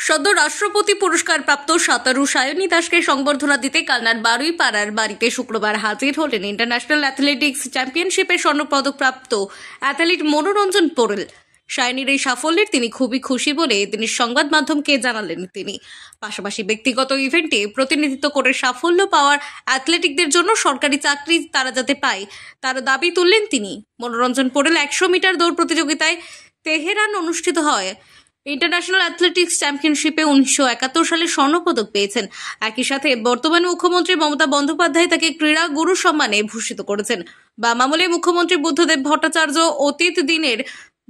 সদ্য রাষ্ট্রপতি পুরস্কার প্রাপ্ত সাঁতারু সায়নী দাসকে সংবর্ধনা দিতে কালনার বারুইপাড়ার বাড়িতে শুক্রবার হাজির হলেন ইন্টারন্যাশনাল অ্যাথলেটিক্স চ্যাম্পিয়নশিপে স্বর্ণপদক প্রাপ্ত অ্যাথলিট মনোরঞ্জন পোরেল। সায়নীর এই সাফল্যের তিনি খুবই খুশি বলে তিনি সংবাদ মাধ্যমকে জানালেন। তিনি পাশাপাশি ব্যক্তিগত ইভেন্টে প্রতিনিধিত্ব করে সাফল্য পাওয়ার অ্যাথলেটিকদের জন্য সরকারি চাকরি তারা যাতে পায় তার দাবি তুললেন তিনি। মনোরঞ্জন পোরেল 100 মিটার দৌড় প্রতিযোগিতায় তেহরান অনুষ্ঠিত হয় ইন্টারন্যাশনাল অ্যাথলেটিক্স চ্যাম্পিয়নশিপে 1971 সালে স্বর্ণপদক পেয়েছেন। একই সাথে বর্তমান মুখ্যমন্ত্রী মমতা বন্দ্যোপাধ্যায় তাকে ক্রীড়া গুরু সম্মানে ভূষিত করেছেন। বাম আমলে মুখ্যমন্ত্রী বুদ্ধদেব ভট্টাচার্য অতীত দিনের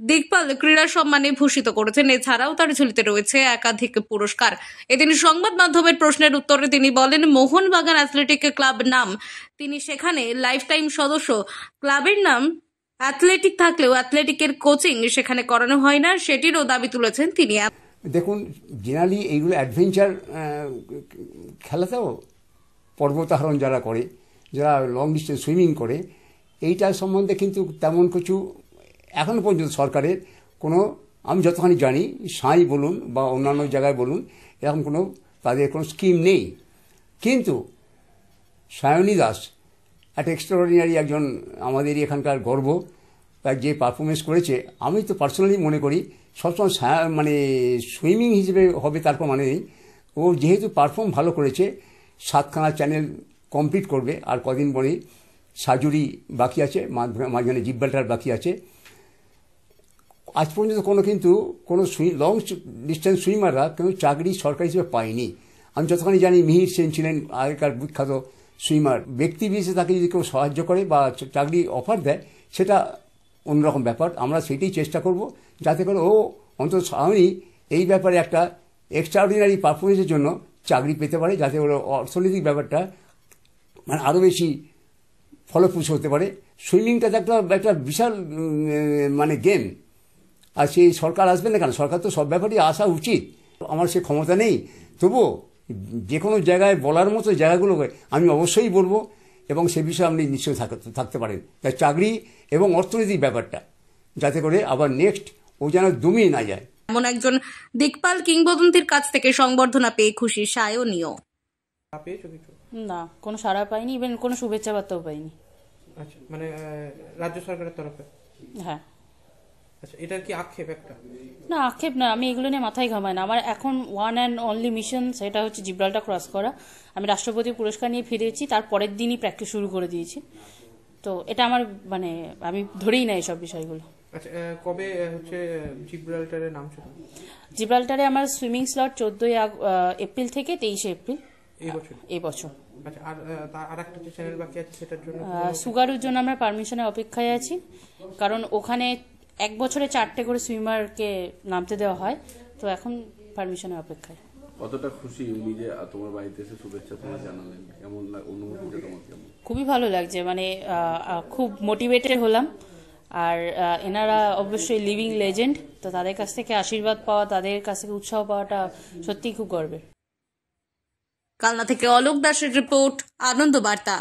দিকপাল ক্রীড়া সম্মানে ভূষিত করেছেন। এছাড়াও তার ঝুলিতে রয়েছে একাধিক পুরস্কার। এদিন সংবাদ মাধ্যমের প্রশ্নের উত্তরে তিনি বলেন, মোহনবাগান অ্যাথলেটিক ক্লাব নাম, তিনি সেখানে লাইফ টাইম সদস্য। ক্লাবের নাম অ্যাথলেটিক থাকলেও অ্যাথলেটিকের কোচিং সেখানে করানো হয় না, সেটিরও দাবি তুলেছেন তিনি। দেখুন, জেনারেলি এইগুলো অ্যাডভেঞ্চার খেলাতেও পর্বতারোহণ যারা করে, যারা লং ডিস্টেন্স সুইমিং করে, এইটার সম্বন্ধে কিন্তু তেমন কিছু এখনও পর্যন্ত সরকারের কোনো, আমি যতখানি জানি, সাঁই বলুন বা অন্যান্য জায়গায় বলুন, এরকম কোনো তাদের কোনো স্কিম নেই। কিন্তু সায়নী দাস একটা এক্সট্রাঅর্ডিনারি একজন, আমাদের এখানকার গর্ব। তার যে পারফরমেন্স করেছে, আমি তো পার্সোনালি মনে করি সবসময় মানে সুইমিং হিসেবে হবে তার কোনো মানে নেই। ও যেহেতু পারফর্ম ভালো করেছে, 7খানা চ্যানেল কমপ্লিট করবে, আর কদিন পরেই সাজুরি বাকি আছে, মাঝখানে জিব্রাল্টার বাকি আছে। আজ পর্যন্ত কোনো লং ডিস্টেন্স সুইমাররা কেউ চাকরি সরকারি হিসেবে পায়নি। আমি যতখানি জানি, মিহির সেন ছিলেন আগেকার বিখ্যাত সুইমার। ব্যক্তি বিশেষে তাকে যদি কেউ সাহায্য করে বা চাকরি অফার দেয়, সেটা অন্যরকম ব্যাপার। আমরা সেটাই চেষ্টা করব যাতে করে ও অন্তত সামনেই এই ব্যাপারে একটা এক্সট্রাঅর্ডিনারি পারফরমেন্সের জন্য চাকরি পেতে পারে, যাতে ওর অর্থনৈতিক ব্যাপারটা মানে আরও বেশি ফলপ্রসূ হতে পারে। সুইমিংটা একটা বিশাল মানে গেম। আর সেই সরকার আসবে না কেন? সরকার তো সব ব্যাপারেই আসা উচিত। আমার সে ক্ষমতা নেই, তবুও যে কোনো জায়গায় বলার মতো জায়গাগুলোকে আমি অবশ্যই বলবো, এবং সে বিষয়ে আপনি নিশ্চয়ই থাকতে পারেন। তাই চাকরি এবং অর্থনৈতিক ব্যাপারটা যাতে করে আবার নেক্সট ও যেন দমিয়ে না যায়। এমন একজন দিকপাল কিংবদন্তির কাছ থেকে সংবর্ধনা পেয়ে খুশি সায়নীও। না, কোনো সাড়া পাইনি, ইভেন কোনো শুভেচ্ছা বার্তাও পাইনি। আচ্ছা, মানে রাজ্য সরকারের তরফে? হ্যাঁ। আচ্ছা, এটার কি আক্ষেপ একটা? না, আক্ষেপ না, আমি এগুলো নিয়ে মাথায় ঘামাই না। আমার এখন ওয়ান অ্যান্ড অনলি মিশন, সেটা হচ্ছে জিব্রাল্টার ক্রস করা। আমি রাষ্ট্রপতি পুরস্কার নিয়ে ফিরেছি, তার পরের দিনই প্র্যাকটিস শুরু করে দিয়েছি। তো এটা আমার মানে আমি ধরেই না এসব বিষয়গুলো। আচ্ছা, কবে হচ্ছে জিব্রাল্টারে নাম ছিল? জিব্রাল্টারে আমার সুইমিং স্লট 14 এপ্রিল থেকে 23 এপ্রিল এই বছর। আচ্ছা, আর একটা চ্যানেল বাকি আছে, সেটার জন্য সুগারুর জন্য আমরা পারমিশনের অপেক্ষায় আছি, কারণ ওখানে 1 বছরে 4টে করে সুইমারকে নামতে দেওয়া হয়, তো এখন পারমিশনের অপেক্ষায়। কতটা খুশি উনি যে তোমার বাড়িতে এসে শুভেচ্ছা তোমার জানালেন? কেমন অনুভূতিটা তোমার কেমন? খুবই ভালো লাগছে, মানে খুব মোটিভেটেড হলাম। আর এনারা অবশ্যই লিভিং লেজেন্ড, তো তাদের কাছ থেকে আশীর্বাদ পাওয়া, তাদের কাছ থেকে উৎসাহ পাওয়াটা সত্যিই খুব গর্বের। কালনা থেকে অলোক দাসের রিপোর্ট, আনন্দ বার্তা।